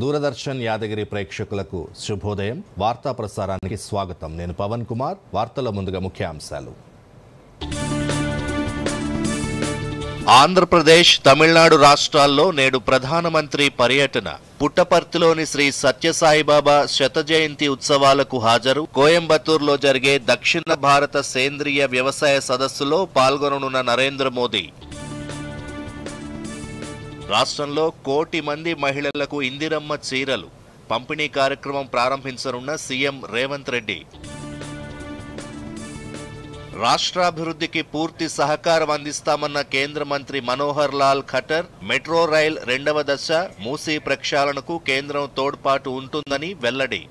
దూరదర్శన్ యాదగిరి ప్రేక్షకులకు శుభోదయం. వార్తా ప్రసారానికి స్వాగతం. నేను పవన్ కుమార్. వార్తల ముందుగా ముఖ్యాంశాలు. ఆంధ్రప్రదేశ్, తమిళనాడు రాష్ట్రాల్లో నేడు ప్రధానమంత్రి పర్యటన. పుట్టపర్తిలోని శ్రీ సత్యసాయిబాబా శత జయంతి ఉత్సవాలకు హాజరు. కోయంబత్తూరులో జరిగే దక్షిణ భారత సేంద్రియ వ్యవసాయ సదస్సులో పాల్గొననున్న నరేంద్ర మోదీ. రాష్ట్రంలో 1 కోటి మంది మహిళలకు ఇందిరమ్మ చీరలు పంపిణీ కార్యక్రమం ప్రారంభించనున్న సీఎం రేవంత్ రెడ్డి. రాష్ట్రాభివృద్ధికి పూర్తి సహకారం అందిస్తామన్న కేంద్ర మంత్రి మనోహర్ లాల్ ఖట్టర్. మెట్రో రైల్ 2వ దశ మూసీ ప్రక్షాళనకు కేంద్రం తోడ్పాటు ఉంటుందని వెల్లడి.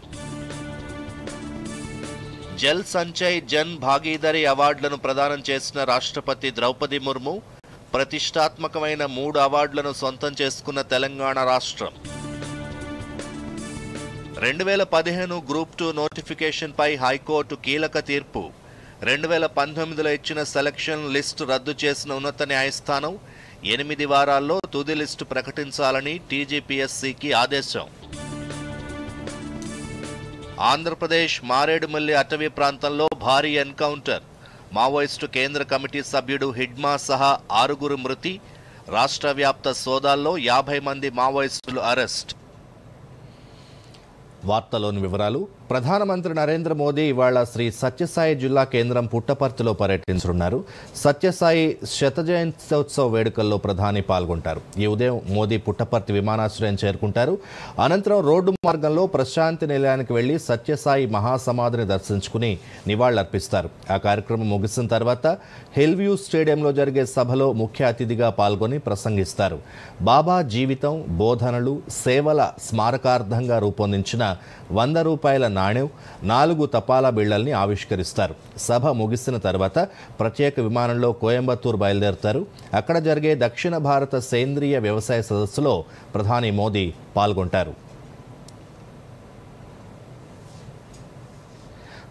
జల్ సంచయ్ జన్ భాగీదారీ అవార్డులను ప్రదానం చేసిన రాష్ట్రపతి ద్రౌపది ముర్ము. ప్రతిష్టాత్మకమైన 3 అవార్డులను సొంతం చేసుకున్న తెలంగాణ రాష్ట్రం. 2015 గ్రూప్ 2 నోటిఫికేషన్పై హైకోర్టు కీలక తీర్పు. 2019లో ఇచ్చిన సెలక్షన్ లిస్టు రద్దు చేసిన ఉన్నత న్యాయస్థానం 8 వారాల్లో తుది లిస్టు ప్రకటించాలని టీజీపీఎస్సీకి ఆదేశం. ఆంధ్రప్రదేశ్ మారేడుమల్లి అటవీ ప్రాంతంలో భారీ ఎన్కౌంటర్. మావోయిస్టు కేంద్ర కమిటీ సభ్యుడు హిడ్మా సహా 6 మృతి. రాష్ట్ర వ్యాప్త సోదాల్లో 50 మంది మావోయిస్టులు అరెస్ట్. వార్తలోని వివరాలు. ప్రధానమంత్రి నరేంద్ర మోదీ ఇవాళ శ్రీ సత్యసాయి జిల్లా కేంద్రం పుట్టపర్తిలో పర్యటించనున్నారు. సత్యసాయి శత జయంత్యోత్సవ వేడుకల్లో ప్రధాని పాల్గొంటారు. ఈ ఉదయం మోదీ పుట్టపర్తి విమానాశ్రయం చేరుకుంటారు. అనంతరం రోడ్డు మార్గంలో ప్రశాంతి నిలయానికి వెళ్లి సత్యసాయి మహాసమాధిని దర్శించుకుని నివాళులర్పిస్తారు. ఆ కార్యక్రమం ముగిసిన తర్వాత హిల్వ్యూ స్టేడియంలో జరిగే సభలో ముఖ్య అతిథిగా పాల్గొని ప్రసంగిస్తారు. బాబా జీవితం, బోధనలు, సేవల స్మారకార్థంగా రూపొందించిన 100 రూపాయల నాణెం, 4 తపాలా బిళ్లల్ని ఆవిష్కరిస్తారు. సభ ముగిసిన తర్వాత ప్రత్యేక విమానంలో కోయంబత్తూరు బయలుదేరుతారు. అక్కడ జరిగే దక్షిణ భారత సేంద్రియ వ్యవసాయ సదస్సులో ప్రధాని మోదీ పాల్గొంటారు.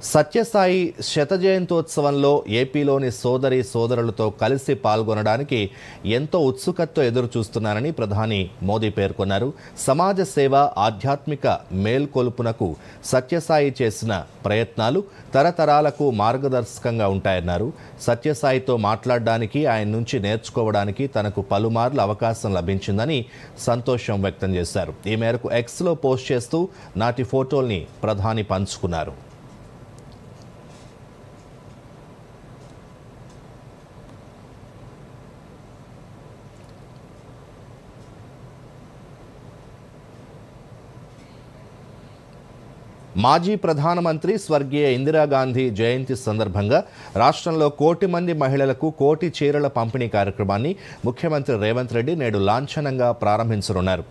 సత్యసాయి శత జయంతోత్సవంలో ఏపీలోని సోదరులతో కలిసి పాల్గొనడానికి ఎంతో ఉత్సుకతతో ఎదురు చూస్తున్నానని ప్రధాని మోదీ పేర్కొన్నారు. సమాజ సేవ, ఆధ్యాత్మిక మేల్కొలుపునకు సత్యసాయి చేసిన ప్రయత్నాలు తరతరాలకు మార్గదర్శకంగా ఉంటాయన్నారు. సత్యసాయితో మాట్లాడడానికి, ఆయన నుంచి నేర్చుకోవడానికి తనకు పలుమార్లు అవకాశం లభించిందని సంతోషం వ్యక్తం చేశారు. ఈ మేరకు ఎక్స్లో పోస్ట్ చేస్తూ నాటి ఫోటోల్ని ప్రధాని పంచుకున్నారు. మాజీ ప్రధానమంత్రి స్వర్గీయ ఇందిరాగాంధీ జయంతి సందర్భంగా రాష్ట్రంలో 1 కోటి మంది మహిళలకు 1 కోటి చీరల పంపిణీ కార్యక్రమాన్ని ముఖ్యమంత్రి రేవంత్ రెడ్డి నేడు లాంఛనంగా ప్రారంభించనున్నారు.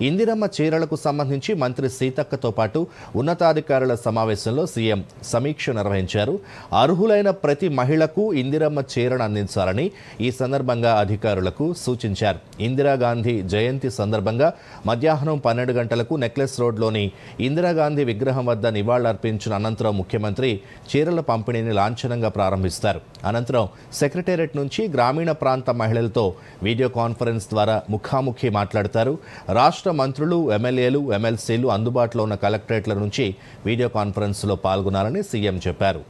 ఇందిరమ్మ చీరలకు సంబంధించి మంత్రి సీతక్కతో పాటు ఉన్నతాధికారుల సమావేశంలో సీఎం సమీక్ష నిర్వహించారు. అర్హులైన ప్రతి మహిళకు ఇందిరమ్మ చీరను అందించాలని ఈ సందర్భంగా అధికారులకు సూచించారు. ఇందిరాగాంధీ జయంతి సందర్భంగా మధ్యాహ్నం 12 గంటలకు నెక్లెస్ రోడ్లోని ఇందిరాగాంధీ విగ్రహం వద్ద నివాళులర్పించిన అనంతరం ముఖ్యమంత్రి చీరల పంపిణీని లాంఛనంగా ప్రారంభిస్తారు. అనంతరం సెక్రటేరియట్ నుంచి గ్రామీణ ప్రాంత మహిళలతో వీడియో కాన్ఫరెన్స్ ద్వారా ముఖాముఖి మాట్లాడతారు. రాష్ట్ర మంత్రులు, ఎమ్మెల్యేలు, ఎమ్మెల్సీలు అందుబాటులో ఉన్న కలెక్టరేట్ల నుంచి వీడియో కాన్ఫరెన్స్లో పాల్గొనాలని సీఎం చెప్పారు.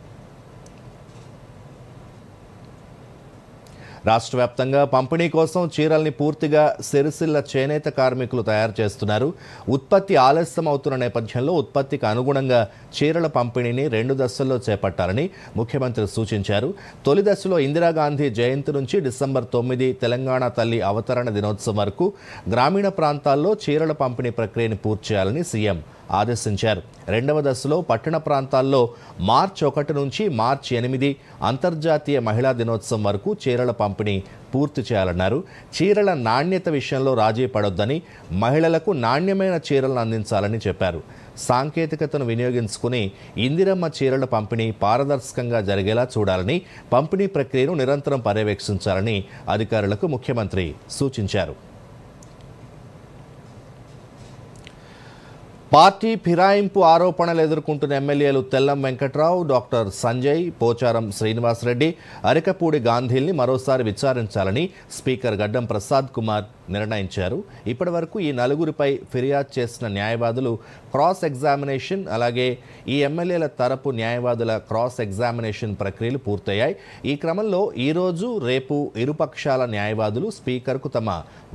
రాష్ట్ర వ్యాప్తంగా పంపిణీ కోసం చీరల్ని పూర్తిగా సిరిసిల్ల చేనేత కార్మికులు తయారు చేస్తున్నారు. ఉత్పత్తి ఆలస్యం అవుతున్న నేపథ్యంలో ఉత్పత్తికి అనుగుణంగా చీరల పంపిణీని 2 దశల్లో చేపట్టాలని ముఖ్యమంత్రి సూచించారు. తొలి దశలో ఇందిరాగాంధీ జయంతి నుంచి డిసెంబర్ 9 తెలంగాణ తల్లి అవతరణ దినోత్సవం వరకు గ్రామీణ ప్రాంతాల్లో చీరల పంపిణీ ప్రక్రియను పూర్తి చేయాలని సీఎం ఆదేశించారు. 2వ దశలో పట్టణ ప్రాంతాల్లో మార్చి 1 నుంచి మార్చి 8 అంతర్జాతీయ మహిళా దినోత్సవం వరకు చీరల పంపిణీ పూర్తి చేయాలన్నారు. చీరల నాణ్యత విషయంలో రాజీ పడొద్దని, మహిళలకు నాణ్యమైన చీరలను అందించాలని చెప్పారు. సాంకేతికతను వినియోగించుకుని ఇందిరమ్మ చీరల పంపిణీ పారదర్శకంగా జరిగేలా చూడాలని, పంపిణీ ప్రక్రియను నిరంతరం పర్యవేక్షించాలని అధికారులకు ముఖ్యమంత్రి సూచించారు. పార్టీ ఫిరాయింపు ఆరోపణలు ఎదుర్కొంటున్న ఎమ్మెల్యేలు తెల్లం వెంకట్రావు, డాక్టర్ సంజయ్, పోచారం శ్రీనివాసరెడ్డి, అరికపూడి గాంధీల్ని మరోసారి విచారించాలని స్పీకర్ గడ్డం ప్రసాద్ కుమార్ నిర్ణయించారు. ఇప్పటివరకు ఈ నలుగురిపై ఫిర్యాదు చేసిన న్యాయవాదులు క్రాస్ ఎగ్జామినేషన్, అలాగే ఈ ఎమ్మెల్యేల తరపు న్యాయవాదుల క్రాస్ ఎగ్జామినేషన్ ప్రక్రియలు పూర్తయ్యాయి. ఈ క్రమంలో ఈరోజు రేపు ఇరుపక్షాల న్యాయవాదులు స్పీకర్కు తమ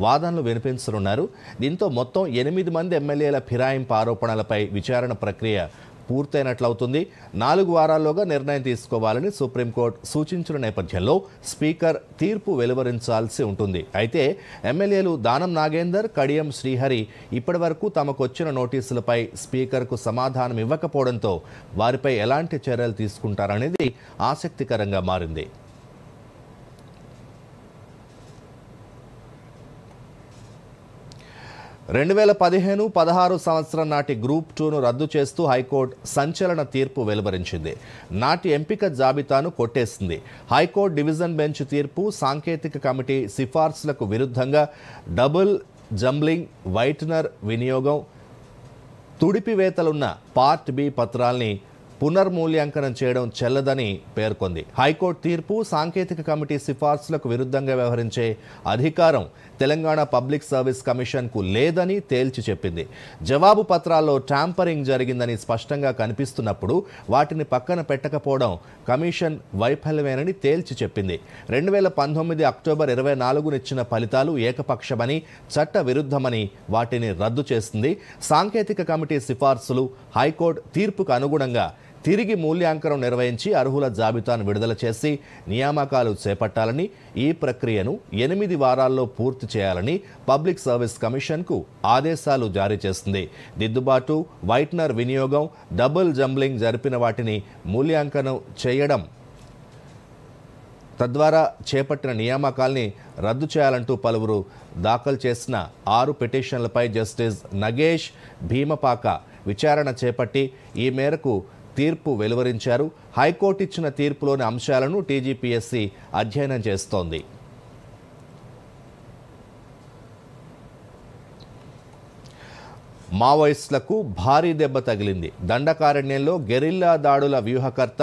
వాదనలు వినిపించనున్నారు. దీంతో మొత్తం 8 మంది ఎమ్మెల్యేల ఫిరాయింపు ఆరోపణలపై విచారణ ప్రక్రియ పూర్తయినట్లవుతుంది. 4 వారాల్లోగా నిర్ణయం తీసుకోవాలని సుప్రీంకోర్టు సూచించిన నేపథ్యంలో స్పీకర్ తీర్పు వెలువరించాల్సి ఉంటుంది. అయితే ఎమ్మెల్యేలు దానం నాగేందర్, కడియం శ్రీహరి ఇప్పటివరకు తమకొచ్చిన నోటీసులపై స్పీకర్కు సమాధానం ఇవ్వకపోవడంతో వారిపై ఎలాంటి చర్యలు తీసుకుంటారనేది ఆసక్తికరంగా మారింది. 2015-16 సంవత్సరం నాటి గ్రూప్ 2ను రద్దు చేస్తూ హైకోర్టు సంచలన తీర్పు వెలువరించింది. నాటి ఎంపిక జాబితాను కొట్టేసింది. హైకోర్టు డివిజన్ బెంచ్ తీర్పు సాంకేతిక కమిటీ సిఫార్సులకు విరుద్ధంగా డబుల్ జంబ్లింగ్, వైట్నర్ వినియోగం, తుడిపివేతలున్న పార్ట్ బి పత్రాల్ని పునర్మూల్యాంకనం చేయడం చెల్లదని పేర్కొంది. హైకోర్టు తీర్పు సాంకేతిక కమిటీ సిఫార్సులకు విరుద్ధంగా వ్యవహరించే అధికారం తెలంగాణ పబ్లిక్ సర్వీస్ కమిషన్కు లేదని తేల్చి చెప్పింది. జవాబు పత్రాల్లో ట్యాంపరింగ్ జరిగిందని స్పష్టంగా కనిపిస్తున్నప్పుడు వాటిని పక్కన పెట్టకపోవడం కమిషన్ వైఫల్యమేనని తేల్చి చెప్పింది. 2019 అక్టోబర్ 24న ఇచ్చిన ఫలితాలు ఏకపక్షమని, చట్ట విరుద్ధమని వాటిని రద్దు చేసింది. సాంకేతిక కమిటీ సిఫార్సులు హైకోర్టు తీర్పుకు అనుగుణంగా తిరిగి మూల్యాంకనం నిర్వహించి అర్హుల జాబితాను విడుదల చేసి నియామకాలు చేపట్టాలని, ఈ ప్రక్రియను 8 వారాల్లో పూర్తి చేయాలని పబ్లిక్ సర్వీస్ కమిషన్కు ఆదేశాలు జారీ చేస్తుంది. దిద్దుబాటు, వైట్నర్ వినియోగం, డబుల్ జంబ్లింగ్ జరిపిన వాటిని మూల్యాంకనం చేయడం, తద్వారా చేపట్టిన నియామకాల్ని రద్దు చేయాలంటూ పలువురు దాఖలు చేసిన 6 పిటిషన్లపై జస్టిస్ నగేష్ భీమపాక విచారణ చేపట్టి ఈ మేరకు తీర్పు వెలువరించారు. హైకోర్టు ఇచ్చిన తీర్పులోని అంశాలను టీజీపీఎస్సీ అధ్యయనం చేస్తోంది. మావోయిస్టులకు భారీ దెబ్బ తగిలింది. దండకారణ్యంలో గెరిల్లా దాడుల వ్యూహకర్త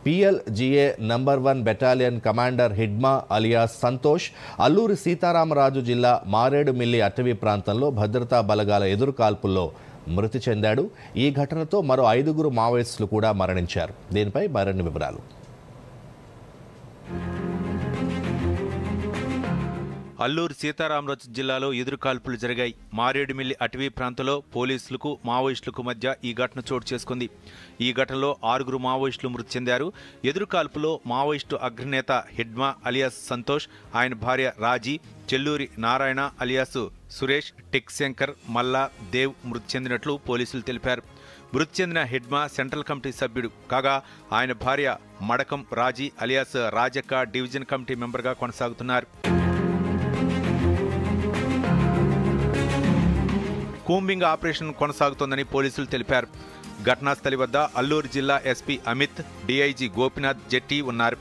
PLGA number 1 battalion commander Hidma alias Santosh Alluri Sitaramaraju జిల్లా మారేడుమిల్లి అటవీ ప్రాంతంలో భద్రతా బలగాల ఎదురుకాల్పుల్లో మృతి చెందాడు. ఈ ఘటనతో మరో 5 మావోయిస్టులు కూడా మరణించారు. దీనిపై మరిన్ని వివరాలు. అల్లూరు సీతారామరాజు జిల్లాలో ఎదురుకాల్పులు జరిగాయి. మారేడుమిల్లి అటవీ ప్రాంతంలో పోలీసులకు మావోయిస్టులకు మధ్య ఈ ఘటన చోటు చేసుకుంది. ఈ ఘటనలో 6 మావోయిస్టులు మృతి చెందారు. ఎదురుకాల్పులో మావోయిస్టు అగ్రనేత హిడ్మా అలియాస్ సంతోష్, ఆయన భార్య రాజీ, చెల్లూరి నారాయణ అలియాస్ సురేష్, టెక్ శంకర్, మల్లా, దేవ్ మృతి చెందినట్లు పోలీసులు తెలిపారు. మృతి చెందిన హిడ్మా సెంట్రల్ కమిటీ సభ్యుడు కాగా ఆయన భార్య మడకం రాజీ అలియాస్ రాజక్క డివిజన్ కమిటీ మెంబర్గా కొనసాగుతున్నారు. కూంబింగ్ ఆపరేషన్ కొనసాగుతోందని పోలీసులు తెలిపారు. ఘటనాస్థలి వద్ద అల్లూరు జిల్లా ఎస్పీ అమిత్, డీఐజీ గోపినాథ్ జెట్టి ఉన్నారు.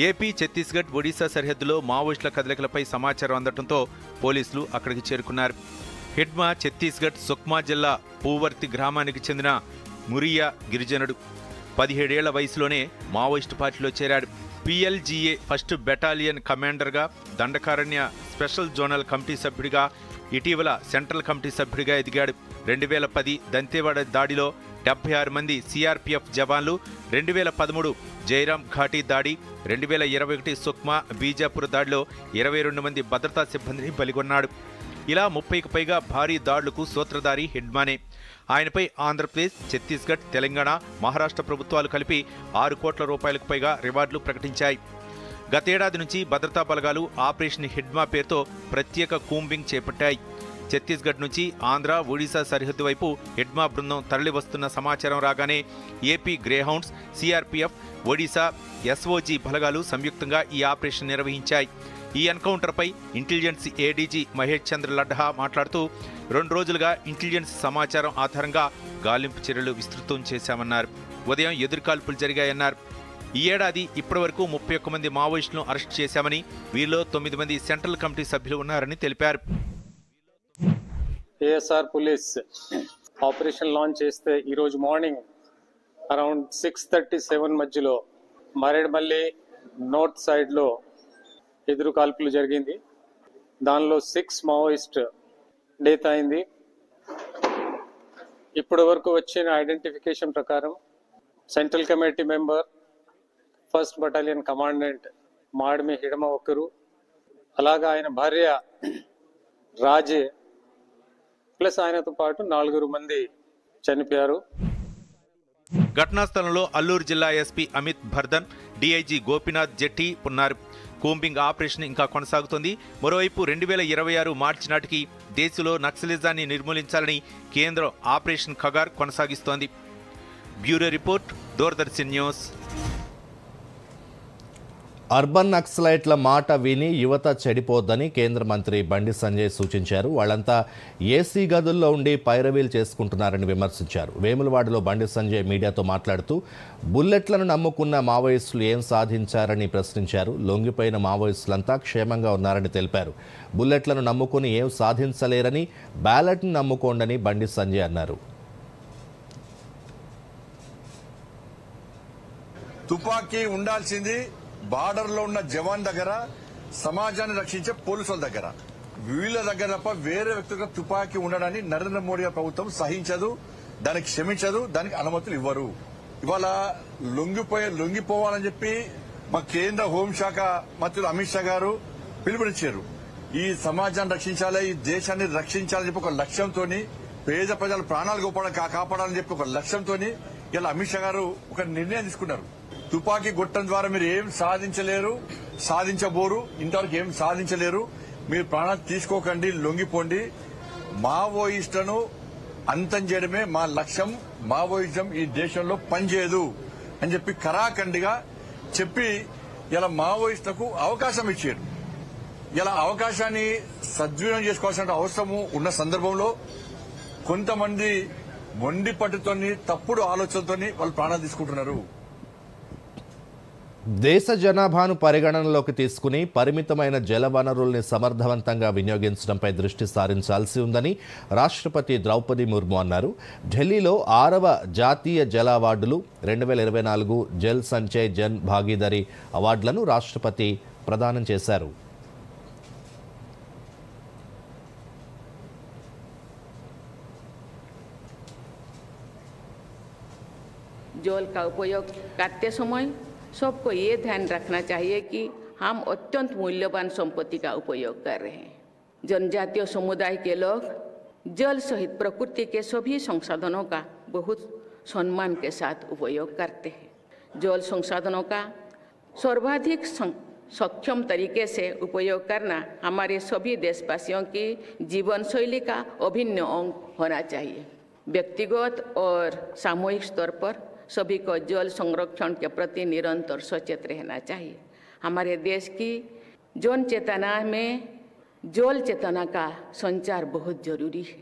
ఏపీ, ఛత్తీస్గఢ్, ఒడిశా సరిహద్దులో మావోయిస్టుల కదలికలపై సమాచారం అందడంతో పోలీసులు అక్కడికి చేరుకున్నారు. హిడ్మా ఛత్తీస్గఢ్ సుక్మా జిల్లా పూవర్తి గ్రామానికి చెందిన మురియా గిరిజనుడు. 17 ఏళ్ల వయసులోనే మావోయిస్టు పార్టీలో చేరాడు. PLGA 1st బెటాలియన్ కమాండర్గా, దండకారణ్య స్పెషల్ జోనల్ కమిటీ సభ్యుడిగా, ఇటీవల సెంట్రల్ కమిటీ సభ్యుడిగా ఎదిగాడు. 2010 దంతేవాడ దాడిలో 76 మంది CRPF జవాన్లు, 2013 జైరాం ఘాటీ దాడి, 2021 సుక్మా బీజాపూర్ దాడిలో 22 మంది భద్రతా సిబ్బందిని బలిగొన్నాడు. ఇలా 30కి పైగా భారీ దాడులకు సూత్రధారి హిడ్మానే. ఆయనపై ఆంధ్రప్రదేశ్, ఛత్తీస్గఢ్, తెలంగాణ, మహారాష్ట్ర ప్రభుత్వాలు కలిపి 6 కోట్ల రూపాయలకు పైగా రివార్డులు ప్రకటించాయి. గతేడాది నుంచి భద్రతా బలగాలు ఆపరేషన్ హిడ్మా పేరుతో ప్రత్యేక కూంబింగ్ చేపట్టాయి. ఛత్తీస్గఢ్ నుంచి ఆంధ్ర, ఒడిశా సరిహద్దు వైపు హిడ్మా బృందం తరలి వస్తున్న సమాచారం రాగానే AP Greyhounds, CRPF, Odisha SOG బలగాలు సంయుక్తంగా ఈ ఆపరేషన్ నిర్వహించాయి. ఈ ఎన్కౌంటర్పై ఇంటెలిజెన్స్ ADG మహేష్ చంద్ర లడ్హా మాట్లాడుతూ 2 రోజులుగా ఇంటెలిజెన్స్ సమాచారం ఆధారంగా గాలింపు చర్యలు విస్తృతం చేశామన్నారు. ఉదయం ఎదురుకాల్పులు జరిగాయన్నారు. ఈ ఏడాది ఇప్పటివరకు 31 మంది మావోయిస్టులను అరెస్ట్ చేశామని, వీరిలో 9 మంది సెంట్రల్ కమిటీ సభ్యులు ఉన్నారని తెలిపారు. ASR पुलिस ఆపరేషన్ లాంచ్ చేస్తే ఈరోజు మార్నింగ్ అరౌండ్ 6:37 మధ్యలో మరేడుమల్లి నార్త్ సైడ్లో ఎదురు కాల్పులు జరిగింది. దానిలో 6 మావోయిస్ట్ డెత్ అయింది. ఇప్పటి వరకు వచ్చిన ఐడెంటిఫికేషన్ ప్రకారం central committee member, 1st battalion commandant Madimi Hidma ఒకరు, అలాగా ఆయన భార్య రాజే ప్లస్ ఆయనతో పాటు 4 మంది చనిపోయారు. ఘటనా స్థలంలో అల్లూరు జిల్లా ఎస్పీ అమిత్ బర్ధన్, డీఐజీ గోపీనాథ్ జెట్టి ఉన్నారు. కూంబింగ్ ఆపరేషన్ ఇంకా కొనసాగుతోంది. మరోవైపు 2026 మార్చి నాటికి దేశంలో నక్సలిజాన్ని నిర్మూలించాలని కేంద్రం ఆపరేషన్ ఖగార్ కొనసాగిస్తోంది. Bureau report, Doordarshan news. Urban నక్సలైట్ల మాట విని యువత చెడిపోద్దని కేంద్ర మంత్రి బండి సంజయ్ సూచించారు. వాళ్ళంతా ఏసీ గదుల్లో ఉండి పైరవీలు చేసుకుంటున్నారని విమర్శించారు. వేములవాడలో బండి సంజయ్ మీడియాతో మాట్లాడుతూ బుల్లెట్లను నమ్ముకున్న మావోయిస్టులు ఏం సాధించారని ప్రశ్నించారు. లొంగిపోయిన మావోయిస్టులంతా క్షేమంగా ఉన్నారని తెలిపారు. బుల్లెట్లను నమ్ముకుని ఏం సాధించలేరని, బ్యాలెట్ను నమ్ముకోండని బండి సంజయ్ అన్నారు. తుపాకీ ఉండాల్సింది బార్డర్ లో ఉన్న జవాన్ దగ్గర, సమాజాన్ని రక్షించే పోలీసుల దగ్గర. వీళ్ళ దగ్గర తప్ప వేరే వ్యక్తులకు తుపాకీ ఉండడాన్ని నరేంద్ర మోడీ ప్రభుత్వం సహించదు, దానికి క్షమించదు, దానికి అనుమతులు ఇవ్వరు. ఇవాళ లొంగిపోవాలని చెప్పి మా కేంద్ర హోంశాఖ మంత్రులు అమిత్ షా గారు పిలుపునిచ్చారు. ఈ సమాజాన్ని రక్షించాలి, ఈ దేశాన్ని రక్షించాలని చెప్పి ఒక లక్ష్యంతో, పేద ప్రజల ప్రాణాలు కాపాడాలని చెప్పి ఒక లక్ష్యంతో ఇలా అమిత్ షా గారు ఒక నిర్ణయం తీసుకున్నారు. తుపాకీ గొట్టం ద్వారా మీరు ఏం సాధించలేరు, సాధించబోరు, ఇంతవరకు ఏం సాధించలేరు, మీరు ప్రాణాలు తీసుకోకండి, లొంగిపోండి, మావోయిస్టులను అంతం చేయడమే మా లక్ష్యం, మావోయిజం ఈ దేశంలో పనిచేయదు అని చెప్పి కరాఖండిగా చెప్పి ఇలా మావోయిస్టులకు అవకాశం ఇచ్చారు. ఇలా అవకాశాన్ని సద్వినియోగం చేసుకోవాల్సిన అవసరము ఉన్న సందర్భంలో కొంతమంది మొండి పట్టుతోని, తప్పుడు ఆలోచనతోని వాళ్ళు ప్రాణాలు తీసుకుంటున్నారు. దేశ జనాభాను పరిగణనలోకి తీసుకుని పరిమితమైన జల వనరుల్ని సమర్థవంతంగా వినియోగించడంపై దృష్టి సారించాల్సి ఉందని రాష్ట్రపతి ద్రౌపది ముర్ము అన్నారు. ఢిల్లీలో 6వ జాతీయ జల అవార్డులు 2024 జల్ సంచయ్ జన్ భాగీదారీ అవార్డులను రాష్ట్రపతి ప్రదానం చేశారు. जल का उपयोग करते समय सबको ये ध्यान रखना चाहिए कि हम अत्यंत मूल्यवान संपत्ति का उपयोग कर रहे हैं. जनजातीय समुदाय के लोग जल सहित प्रकृति के सभी संसाधनों का बहुत सम्मान के साथ उपयोग करते हैं. जल संसाधनों का सर्वाधिक सक्षम तरीके से उपयोग करना हमारे सभी देशवासियों की जीवन शैली का अभिन्न अंग होना चाहिए. व्यक्तिगत और सामूहिक स्तर पर सभी को जल संरक्षण के प्रति निरंतर सचेत रहना चाहिए. हमारे देश की जन चेतना में जल चेतना का संचार बहुत जरूरी है.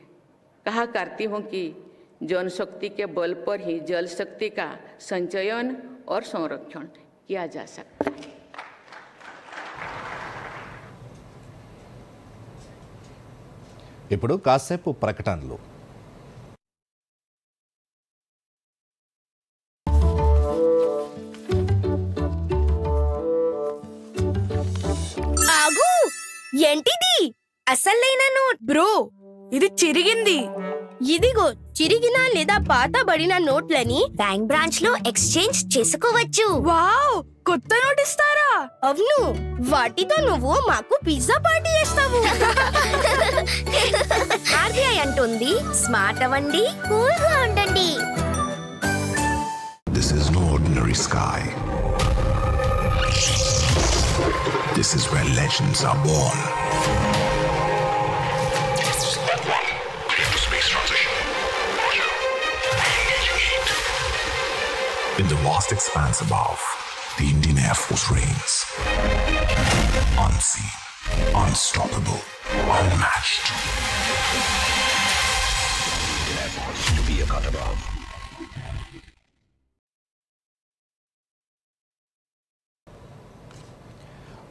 कहा करती हूँ कि जन शक्ति के बल पर ही जल शक्ति का संचयन और संरक्षण किया जा सकता है. ఇప్పుడు కాసేపు ప్రకటనలు. ఆగు, ఏంటిది? అసలైన నోట్ బ్రో, ఇది చిరిగింది. ఇదిగో చిరిగిన లేదా పాతబడిన నోట్లని బ్యాంక్ బ్రాంచ్ లో ఎక్స్చేంజ్ చేసుకోవచ్చు. వావ్, కొత్త నోట్ ఇస్తారా? అవును, వాటితో నువ్వు మాకు పిజ్జా పార్టీ చేస్తావు. ఆర్బీఐ అంటుంది, స్మార్ట్ అవ్వండి, కూల్ గా ఉండండి. This is no ordinary sky. This is where legends are born. Space transition. Roger. Engaging heat. In the vast expanse above, the Indian Air Force reigns. Unseen, unstoppable, unmatched. Indian Air Force to be a cut above.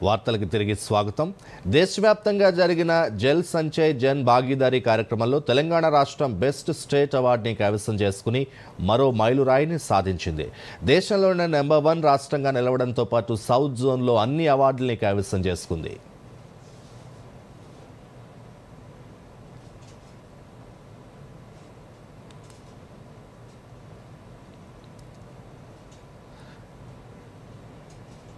వార్తలకు తిరిగి స్వాగతం. దేశవ్యాప్తంగా జరిగిన జల్ సంచయ్ జన్ భాగీదారీ కార్యక్రమంలో తెలంగాణ రాష్ట్రం best state అవార్డుని కైవసం చేసుకుని మరో మైలురాయిని సాధించింది. దేశంలోనే నెంబర్ 1 రాష్ట్రంగా నిలవడంతో పాటు సౌత్ జోన్లో అన్ని అవార్డుల్ని కైవసం చేసుకుంది.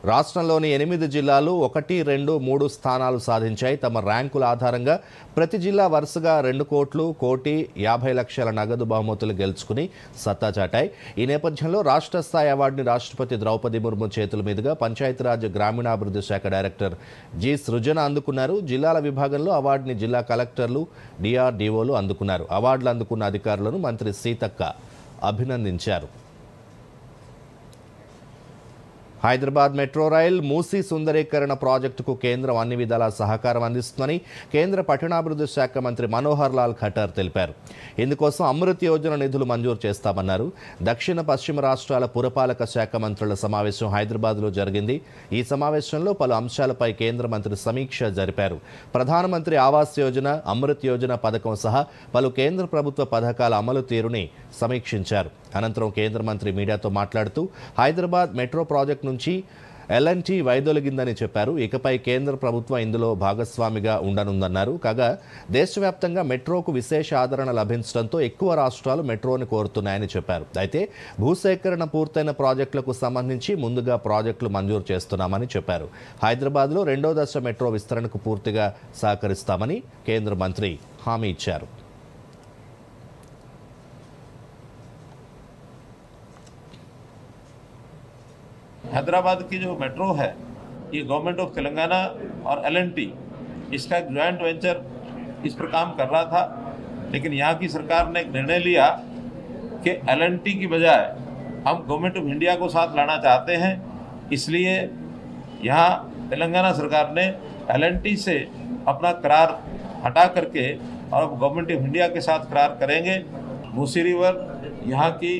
రాష్ట్రంలోని 8 జిల్లాలు 1, 2, 3 స్థానాలు సాధించాయి. తమ ర్యాంకుల ఆధారంగా ప్రతి జిల్లా వరుసగా 2 కోట్లు, 1,50,00,000 నగదు బహుమతులు గెలుచుకుని సత్తా చాటాయి. ఈ నేపథ్యంలో రాష్ట్ర స్థాయి అవార్డుని రాష్ట్రపతి ద్రౌపది ముర్ము చేతుల మీదుగా పంచాయతీరాజ్ గ్రామీణాభివృద్ధి శాఖ డైరెక్టర్ జి సృజన అందుకున్నారు. జిల్లాల విభాగంలో అవార్డుని జిల్లా కలెక్టర్లు, డిఆర్డీఓలు అందుకున్నారు. అవార్డులు అందుకున్న అధికారులను మంత్రి సీతక్క అభినందించారు. హైదరాబాద్ మెట్రో రైల్ మూసీ సుందరీకరణ ప్రాజెక్టుకు కేంద్రం అన్ని విధాలా సహకారం అందిస్తుందని కేంద్ర పట్టణాభివృద్ధి శాఖ మంత్రి మనోహర్ లాల్ ఖట్టర్ తెలిపారు. ఇందుకోసం అమృత్ యోజన నిధులు మంజూరు చేస్తామన్నారు. దక్షిణ పశ్చిమ రాష్ట్రాల పురపాలక శాఖ మంత్రుల సమావేశం హైదరాబాద్లో జరిగింది. ఈ సమావేశంలో పలు అంశాలపై కేంద్ర మంత్రి సమీక్ష జరిపారు. ప్రధానమంత్రి ఆవాస్ యోజన, అమృత్ యోజన పథకం సహా పలు కేంద్ర ప్రభుత్వ పథకాల అమలు తీరుని సమీక్షించారు. అనంతరం కేంద్ర మంత్రి మీడియాతో మాట్లాడుతూ హైదరాబాద్ మెట్రో ప్రాజెక్టు నుంచి L&T వైదొలిగిందని చెప్పారు. ఇకపై కేంద్ర ప్రభుత్వం ఇందులో భాగస్వామిగా ఉండనుందన్నారు. కాగా దేశవ్యాప్తంగా మెట్రోకు విశేష ఆదరణ లభించడంతో ఎక్కువ రాష్ట్రాలు మెట్రోని కోరుతున్నాయని చెప్పారు. అయితే భూసేకరణ పూర్తయిన ప్రాజెక్టులకు సంబంధించి ముందుగా ప్రాజెక్టులు మంజూరు చేస్తున్నామని చెప్పారు. హైదరాబాద్లో 2వ దశ మెట్రో విస్తరణకు పూర్తిగా సహకరిస్తామని కేంద్ర మంత్రి హామీ ఇచ్చారు. हैदराबाद की जो मेट्रो है ये गवर्नमेंट ऑफ तेलंगाना और L&T इसका एक जॉइंट वेंचर इस पर काम कर रहा था, लेकिन यहाँ की सरकार ने एक निर्णय लिया कि L&T की बजाय हम गवर्नमेंट ऑफ इंडिया को साथ लाना चाहते हैं। इसलिए यहाँ तेलंगाना सरकार ने L&T से अपना करार हटा करके और अब गवर्नमेंट ऑफ इंडिया के साथ करार करेंगे। मूसी रिवर यहाँ की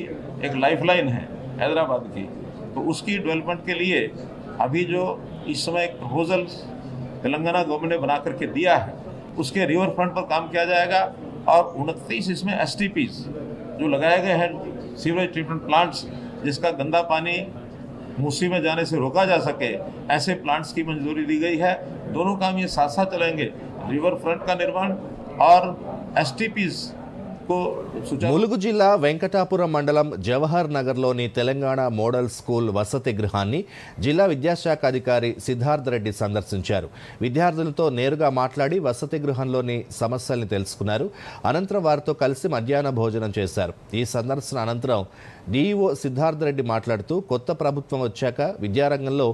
एक लाइफलाइन है हैदराबाद की, तो उसकी डेवलपमेंट के लिए अभी जो इस समय एक प्रपोजल तेलंगाना गवर्नमेंट ने बना करके दिया है उसके रिवर फ्रंट पर काम किया जाएगा और 29 इसमें STPs जो लगाए गए हैं सीवरेज ट्रीटमेंट प्लांट्स, जिसका गंदा पानी मूसी में जाने से रोका जा सके, ऐसे प्लांट्स की मंजूरी दी गई है। दोनों काम ये साथ साथ चलेंगे, रिवर फ्रंट का निर्माण और STPs ములుగు జిల్లా వెంకటాపురం మండలం జవహర్ నగర్లోని తెలంగాణ మోడల్ స్కూల్ వసతి గృహాన్ని జిల్లా విద్యాశాఖ అధికారి సిద్ధార్థ రెడ్డి సందర్శించారు. విద్యార్థులతో నేరుగా మాట్లాడి వసతి గృహంలోని సమస్యల్ని తెలుసుకున్నారు. అనంతరం వారితో కలిసి మధ్యాహ్న భోజనం చేశారు. ఈ సందర్శన అనంతరం డిఈఓ సిద్ధార్థ రెడ్డి మాట్లాడుతూ కొత్త ప్రభుత్వం వచ్చాక విద్యారంగంలో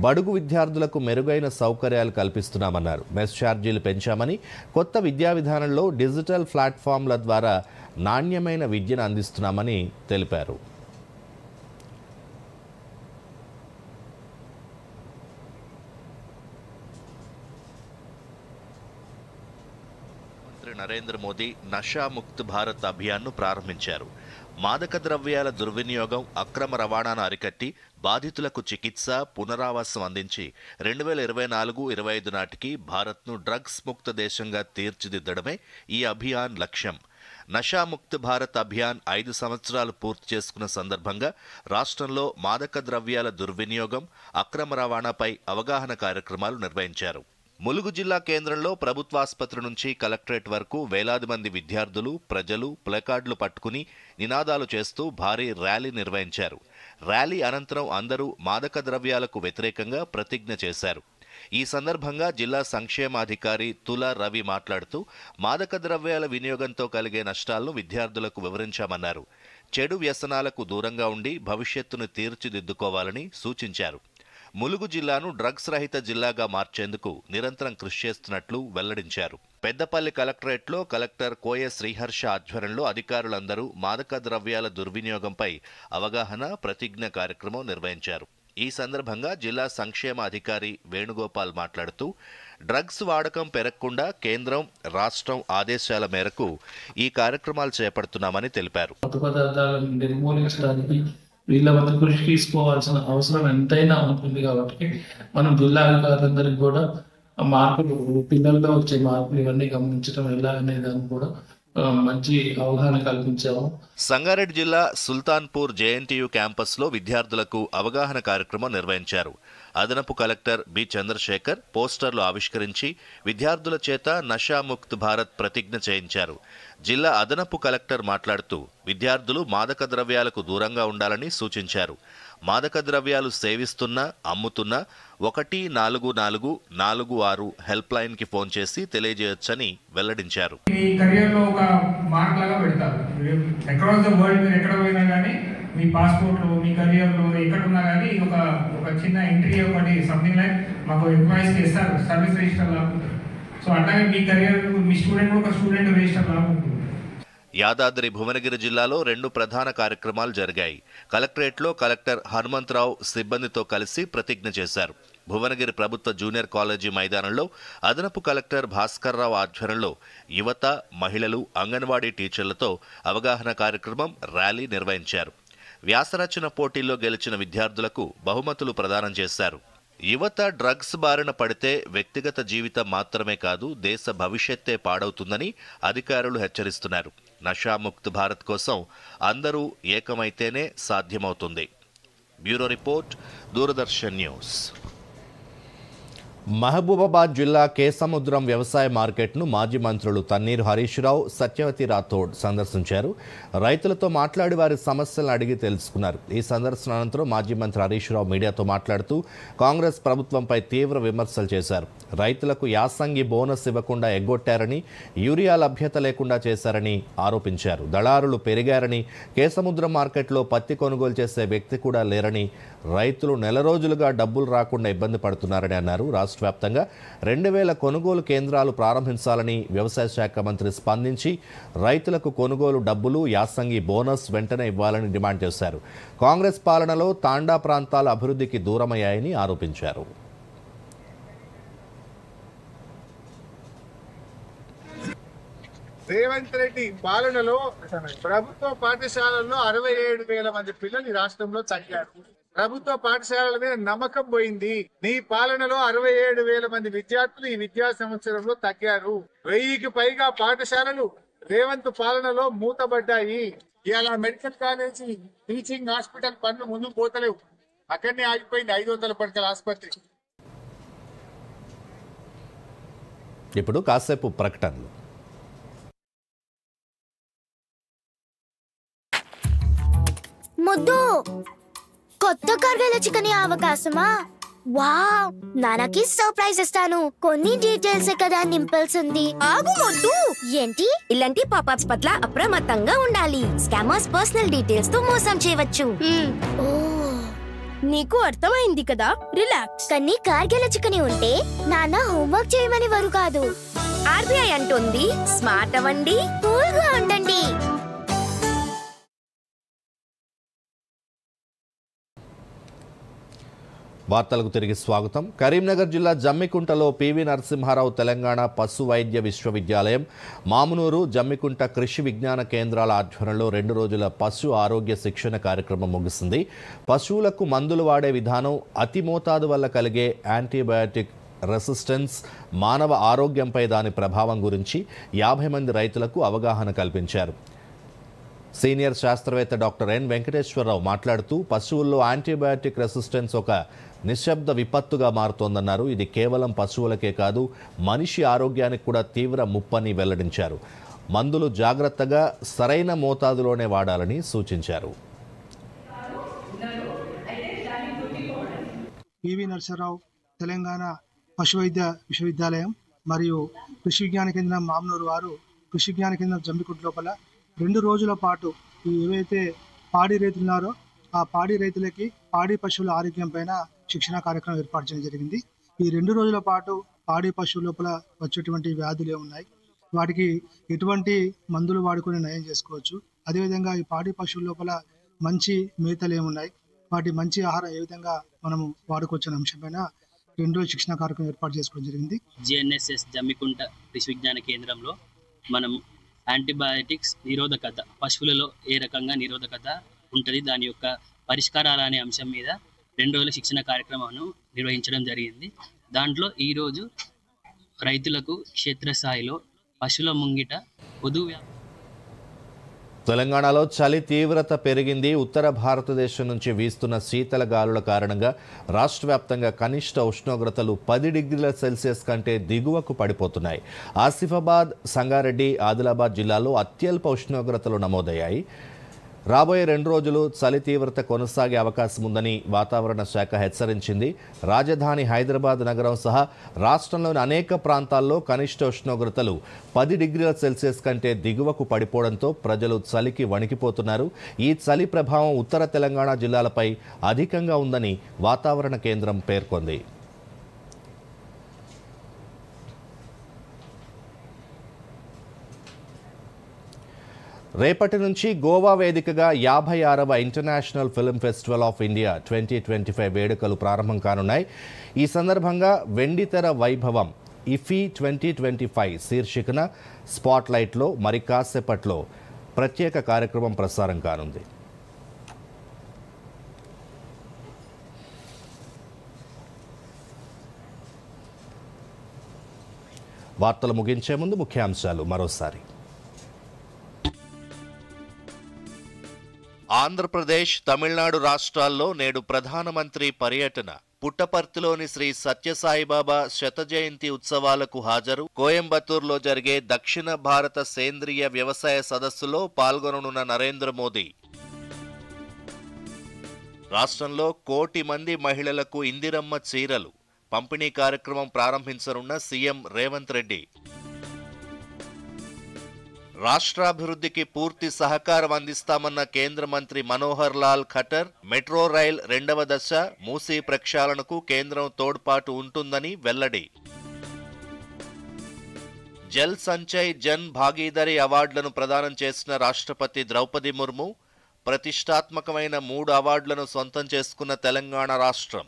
బడుగు విద్యార్థులకు మెరుగైన సౌకర్యాలు కల్పిస్తున్నామన్నారు. మెస్ ఛార్జీలు పెంచామని, కొత్త విద్యా విధానంలో డిజిటల్ ప్లాట్ఫామ్ల ద్వారా నాణ్యమైన విద్యను అందిస్తున్నామని తెలిపారు. మంత్రి నరేంద్ర మోదీ నషా ముక్త్ భారత్ అభియాన్ను ప్రారంభించారు. మాదక ద్రవ్యాల దుర్వినియోగం, అక్రమ రవాణాను అరికట్టి బాధితులకు చికిత్స, పునరావాసం అందించి 2024-25 నాటికి భారత్ను డ్రగ్స్ ముక్త దేశంగా తీర్చిదిద్దడమే ఈ అభియాన్ లక్ష్యం. నషాముక్త్ భారత్ అభియాన్ 5 సంవత్సరాలు పూర్తి చేసుకున్న సందర్భంగా రాష్ట్రంలో మాదక ద్రవ్యాల దుర్వినియోగం, అక్రమ రవాణాపై అవగాహన కార్యక్రమాలు నిర్వహించారు. ములుగు జిల్లా కేంద్రంలో ప్రభుత్వాసుపత్రి నుంచి కలెక్టరేట్ వరకు వేలాది మంది విద్యార్థులు, ప్రజలు ప్లకార్డులు పట్టుకుని నినాదాలు చేస్తూ భారీ ర్యాలీ నిర్వహించారు. ర్యాలీ అనంతరం అందరూ మాదక ద్రవ్యాలకు వ్యతిరేకంగా ప్రతిజ్ఞ చేశారు. ఈ సందర్భంగా జిల్లా సంక్షేమాధికారి తుల రవి మాట్లాడుతూ మాదక ద్రవ్యాల వినియోగంతో కలిగే నష్టాలను విద్యార్థులకు వివరించామన్నారు. చెడు వ్యసనాలకు దూరంగా ఉండి భవిష్యత్తును తీర్చిదిద్దుకోవాలని సూచించారు. ములుగు జిల్లాను డ్రగ్స్ రహిత జిల్లాగా మార్చేందుకు నిరంతరం కృషి చేస్తున్నట్లు వెల్లడించారు. పెద్దపల్లి కలెక్టరేట్లో కలెక్టర్ కోయ శ్రీహర్ష ఆధ్వర్యంలో అధికారులందరూ మాదక ద్రవ్యాల దుర్వినియోగంపై అవగాహన, ప్రతిజ్ఞ కార్యక్రమం నిర్వహించారు. ఈ సందర్భంగా జిల్లా సంక్షేమ అధికారి వేణుగోపాల్ మాట్లాడుతూ డ్రగ్స్ వాడకం పెరగకుండా కేంద్రం, రాష్ట్రం ఆదేశాల మేరకు ఈ కార్యక్రమాలు చేపడుతున్నామని తెలిపారు. కొత్త పదార్థాలను నిర్మూలించడానికి వీళ్ళ వద్ద కృషి తీసుకోవాల్సిన అవసరం ఎంతైనా ఉంటుంది. కాబట్టి మనం జిల్లా అధికారులందరికీ కూడా మార్పులు, పిల్లల్లో వచ్చే మార్పులు ఇవన్నీ గమనించడం ఎలా అనే దాన్ని కూడా మంచి అవగాహన కల్పించాము. సంగారెడ్డి జిల్లా సుల్తాన్పూర్ జేఎన్టీయూ క్యాంపస్లో విద్యార్థులకు అవగాహన కార్యక్రమం నిర్వహించారు. అదనపు కలెక్టర్ బి చంద్రశేఖర్ పోస్టర్లు ఆవిష్కరించి విద్యార్థుల చేత నషాముక్త్ భారత్ ప్రతిజ్ఞ చేయించారు. జిల్లా అదనపు కలెక్టర్ మాట్లాడుతూ విద్యార్థులు మాదక ద్రవ్యాలకు దూరంగా ఉండాలని సూచించారు. మాదక ద్రవ్యాలు సేవిస్తున్నా, అమ్ముతున్నా 14446 హెల్ప్ లైన్ కి ఫోన్ చేసి తెలియజేయొచ్చని వెల్లడించారు. మీ కెరియర్ లో ఒక మార్క్ లాగా పెడతారు. అక్రాస్ ద వరల్డ్ మీరు ఎక్కడ పోయినా కానీ మీ పాస్పోర్ట్ లో, మీ కెరియర్ లో ఎక్కడ ఉన్నా కానీ ఒక చిన్న ఎంట్రీ ఒకటి సంథింగ్ లైక్ మాకు ఎంప్లాయీస్ కి ఇస్తారు, సర్వీస్ రిజిస్టర్ లాగా ఉంటుంది. సో అట్లాగే మీ కెరియర్ మీ స్టూడెంట్ ఒక స్టూడెంట్ రిజిస్టర్ లాగా ఉంటుంది. యాదాద్రి భువనగిరి జిల్లాలో 2 ప్రధాన కార్యక్రమాలు జరిగాయి. కలెక్టరేట్లో కలెక్టర్ హనుమంతరావు సిబ్బందితో కలిసి ప్రతిజ్ఞ చేశారు. భువనగిరి ప్రభుత్వ జూనియర్ కాలేజీ మైదానంలో అదనపు కలెక్టర్ భాస్కర్రావు ఆధ్వర్యంలో యువత, మహిళలు, అంగన్వాడీ టీచర్లతో అవగాహన కార్యక్రమం, ర్యాలీ నిర్వహించారు. వ్యాసరచన పోటీల్లో గెలిచిన విద్యార్థులకు బహుమతులు ప్రదానం చేశారు. యువత డ్రగ్స్ బారిన పడితే వ్యక్తిగత జీవితం మాత్రమే కాదు, దేశ భవిష్యత్తే పాడవుతుందని అధికారులు హెచ్చరిస్తున్నారు. నషాముక్త్ భారత్ కోసం అందరూ ఏకమైతేనే సాధ్యమవుతుంది. Bureau report, Doordarshan news. Mahabubabad జిల్లా కేసముద్రం వ్యవసాయ మార్కెట్ను మాజీ మంత్రులు తన్నీరు హరీష్ రావు, సత్యవతి రాథోడ్ సందర్శించారు. రైతులతో మాట్లాడి వారి సమస్యలను అడిగి తెలుసుకున్నారు. ఈ సందర్శన అనంతరం మాజీ మంత్రి హరీష్ రావు మీడియాతో మాట్లాడుతూ కాంగ్రెస్ ప్రభుత్వంపై తీవ్ర విమర్శలు చేశారు. రైతులకు యాసంగి బోనస్ ఇవ్వకుండా ఎగ్గొట్టారని, యూరియా లభ్యత లేకుండా చేశారని ఆరోపించారు. దళారులు పెరిగారని, కేసముద్రం మార్కెట్లో పత్తి కొనుగోలు చేసే వ్యక్తి కూడా లేరని, రైతులు నెల రోజులుగా డబ్బులు రాకుండా ఇబ్బంది పడుతున్నారని అన్నారు. రాష్ట్ర వ్యాప్తంగా 2000 కొనుగోలు కేంద్రాలు ప్రారంభించాలని వ్యవసాయ శాఖ మంత్రి స్పందించి రైతులకు కొనుగోలు డబ్బులు, యాసంగి బోనస్ వెంటనే ఇవ్వాలని డిమాండ్ చేశారు. కాంగ్రెస్ పాలనలో తాండా ప్రాంతాల అభివృద్ధికి దూరమయ్యాయని ఆరోపించారు. రేవంత్ రెడ్డి పాలనలో ప్రభుత్వ పాఠశాలల్లో 67,000 మంది పిల్లలు ఈ రాష్ట్రంలో చదివారు. ప్రభుత్వ పాఠశాలల మీద నమ్మకం పోయింది. నీ పాలనలో 67,000 మంది విద్యార్థులు ఈ విద్యా సంవత్సరంలో తగ్గారు. 1000కి పైగా పాఠశాలలు రేవంత్ పాలనలో మూతబడ్డాయి. ఇవాళ మెడికల్ కాలేజీ, టీచింగ్ హాస్పిటల్ పనులు ముందుకు పోతలేవు. అక్కడనే ఆగిపోయింది 500 పడకల ఆసుపత్రి. ఇప్పుడు కాసేపు ప్రకటనలు. ముద్దు, కొత్త కార్గిల చికెన్ అవకాశమా? వావ్, నాన్నకి సర్ప్రైజ్ ఇస్తాను. కొన్ని డీటెయిల్స్ కదా నింపాల్సింది. ఆగు ముద్దు. ఏంటి? ఇలాంటి పాపప్స్ పట్ల అప్రమత్తంగా ఉండాలి. స్కామర్స్ పర్సనల్ డీటెయిల్స్ తో మోసం చేయవచ్చు. నీకు అర్థమైంది కదా, రిలాక్స్. కానీ కార్గిల చికెన్ ఉంటే నాన్న హోంవర్క్ చేయమని వారు కాదు. ఆర్బీఐ అంటుంది స్మార్ట్ అవ్వండి, కూల్ గా ఉండండి. వార్తలకు తిరిగి స్వాగతం. కరీంనగర్ జిల్లా జమ్మికుంటలో పివి నరసింహారావు తెలంగాణ పశు వైద్య విశ్వవిద్యాలయం, మామునూరు, జమ్మికుంట కృషి విజ్ఞాన కేంద్రాల ఆధ్వర్యంలో 2 రోజుల పశు ఆరోగ్య శిక్షణ కార్యక్రమం ముగిసింది. పశువులకు మందులు వాడే విధానం, అతి మోతాదు వల్ల కలిగే యాంటీబయాటిక్ రెసిస్టెన్స్, మానవ ఆరోగ్యంపై దాని ప్రభావం గురించి 50 మంది రైతులకు అవగాహన కల్పించారు. సీనియర్ శాస్త్రవేత్త డాక్టర్ ఎన్ వెంకటేశ్వరరావు మాట్లాడుతూ పశువుల్లో యాంటీబయాటిక్ రెసిస్టెన్స్ ఒక నిశ్శబ్ద విపత్తుగా మారుతోందన్నారు. ఇది కేవలం పశువులకే కాదు, మనిషి ఆరోగ్యానికి కూడా తీవ్ర ముప్పని వెల్లడించారు. మందులు జాగ్రత్తగా సరైన మోతాదులోనే వాడాలని సూచించారు. పివి నరసింహారావు తెలంగాణ పశు వైద్య విశ్వవిద్యాలయం మరియు కృషి విజ్ఞాన కేంద్రం మామనూరు వారు కృషి విజ్ఞాన కేంద్రం జమ్మికుంట లోపల 2 రోజుల పాటు ఏవైతే పాడి రైతులు ఉన్నారో ఆ పాడి రైతులకి పాడి పశువుల ఆరోగ్యం పైన శిక్షణ కార్యక్రమం ఏర్పాటు చేయడం జరిగింది. ఈ 2 రోజుల పాటు పాడి పశువుల లోపల వచ్చేటువంటి వ్యాధులు ఏమున్నాయి, వాటికి ఎటువంటి మందులు వాడుకొని నయం చేసుకోవచ్చు, అదేవిధంగా ఈ పాడి పశువుల లోపల మంచి మేతలు ఏమున్నాయి, వాటి మంచి ఆహారం ఏ విధంగా మనము వాడుకోవచ్చు అనే అంశం పైన 2 రోజుల శిక్షణ కార్యక్రమం ఏర్పాటు చేసుకోవడం జరిగింది. జిఎన్ఎస్ఎస్ జమ్మికుంట కృషి విజ్ఞాన కేంద్రంలో మనం యాంటీబయాటిక్స్ నిరోధకత, పశువులలో ఏ రకంగా నిరోధకత ఉంటుంది, దాని యొక్క పరిష్కారాలు అనే అంశం మీద 2 రోజుల శిక్షణ కార్యక్రమాన్ని నిర్వహించడం జరిగింది. దాంట్లో ఈరోజు రైతులకు క్షేత్రస్థాయిలో పశువుల ముంగిట తెలంగాణలో చలి తీవ్రత పెరిగింది. ఉత్తర భారతదేశం నుంచి వీస్తున్న శీతల గాలుల కారణంగా రాష్ట్ర వ్యాప్తంగా కనిష్ట ఉష్ణోగ్రతలు 10 డిగ్రీల సెల్సియస్ కంటే దిగువకు పడిపోతున్నాయి. ఆసిఫాబాద్, సంగారెడ్డి, ఆదిలాబాద్ జిల్లాల్లో అత్యల్ప ఉష్ణోగ్రతలు నమోదయ్యాయి. రాబోయే 2 రోజులు చలి తీవ్రత కొనసాగే అవకాశం ఉందని వాతావరణ శాఖ హెచ్చరించింది. రాజధాని హైదరాబాద్ నగరం సహా రాష్ట్రంలోని అనేక ప్రాంతాల్లో కనిష్ట ఉష్ణోగ్రతలు 10 డిగ్రీల సెల్సియస్ కంటే దిగువకు పడిపోవడంతో ప్రజలు చలికి వణికిపోతున్నారు. ఈ చలి ప్రభావం ఉత్తర తెలంగాణ జిల్లాలపై అధికంగా ఉందని వాతావరణ కేంద్రం పేర్కొంది. రేపటి నుంచి గోవా వేదికగా 56వ international film festival of India 2025 వేడుకలు ప్రారంభం కానున్నాయి. ఈ సందర్భంగా వెండితెర వైభవం ఇఫీ 2025 శీర్షికన స్పాట్లైట్లో మరి కాసేపట్లో ప్రత్యేక కార్యక్రమం ప్రసారం కానుంది. వార్తలు ముగించే ముందు ముఖ్యాంశాలు మరోసారి. ఆంధ్రప్రదేశ్, తమిళనాడు రాష్ట్రాల్లో నేడు ప్రధానమంత్రి పర్యటన. పుట్టపర్తిలోని శ్రీ సత్యసాయిబాబా శత జయంతి ఉత్సవాలకు హాజరు. కోయంబత్తూరులో జరిగే దక్షిణ భారత సేంద్రియ వ్యవసాయ సదస్సులో పాల్గొననున్న నరేంద్ర మోదీ. రాష్ట్రంలో 1 కోటి మంది మహిళలకు ఇందిరమ్మ చీరలు పంపిణీ కార్యక్రమం ప్రారంభించనున్న సీఎం రేవంత్ రెడ్డి. రాష్ట్రాభివృద్ధికి పూర్తి సహకారం అందిస్తామన్న కేంద్ర మంత్రి మనోహర్ లాల్ ఖట్టర్. మెట్రో రైల్ 2వ దశ మూసీ ప్రక్షాళనకు కేంద్రం తోడ్పాటు ఉంటుందని వెల్లడి. జల్ సంచయ్ జన్ భాగీదారీ అవార్డులను ప్రదానం చేసిన రాష్ట్రపతి ద్రౌపది ముర్ము. ప్రతిష్టాత్మకమైన 3 అవార్డులను సొంతం చేసుకున్న తెలంగాణ రాష్ట్రం.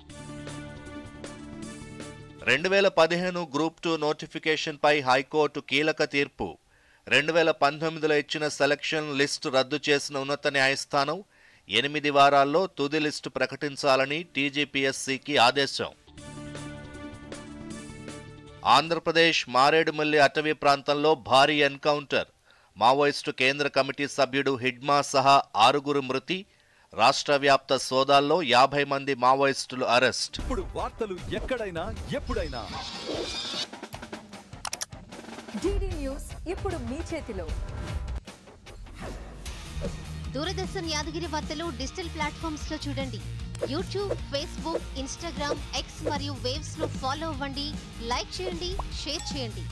2015 గ్రూప్ 2 నోటిఫికేషన్పై హైకోర్టు కీలక తీర్పు. 2019లో ఇచ్చిన సెలక్షన్ లిస్టు రద్దు చేసిన ఉన్నత న్యాయస్థానం 8 వారాల్లో తుది లిస్టు ప్రకటించాలని టీజీపీఎస్సీకి ఆదేశం. ఆంధ్రప్రదేశ్ మారేడుమల్లి అటవీ ప్రాంతంలో భారీ ఎన్కౌంటర్. మావోయిస్టు కేంద్ర కమిటీ సభ్యుడు హిడ్మా సహా 6 మృతి. రాష్ట్ర వ్యాప్త సోదాల్లో 50 మంది మావోయిస్టులు అరెస్ట్. ఇప్పుడు వార్తలు ఎక్కడైనా ఎప్పుడైనా DD న్యూస్ ఇప్పుడు మీ చేతిలో. దూరదర్శన్ యాదగిరి వార్తలు డిజిటల్ ప్లాట్ఫామ్స్ లో చూడండి. యూట్యూబ్, ఫేస్బుక్, ఇన్స్టాగ్రామ్, X మరియు వేవ్స్ లో ఫాలో అవ్వండి. లైక్ చేయండి, షేర్ చేయండి.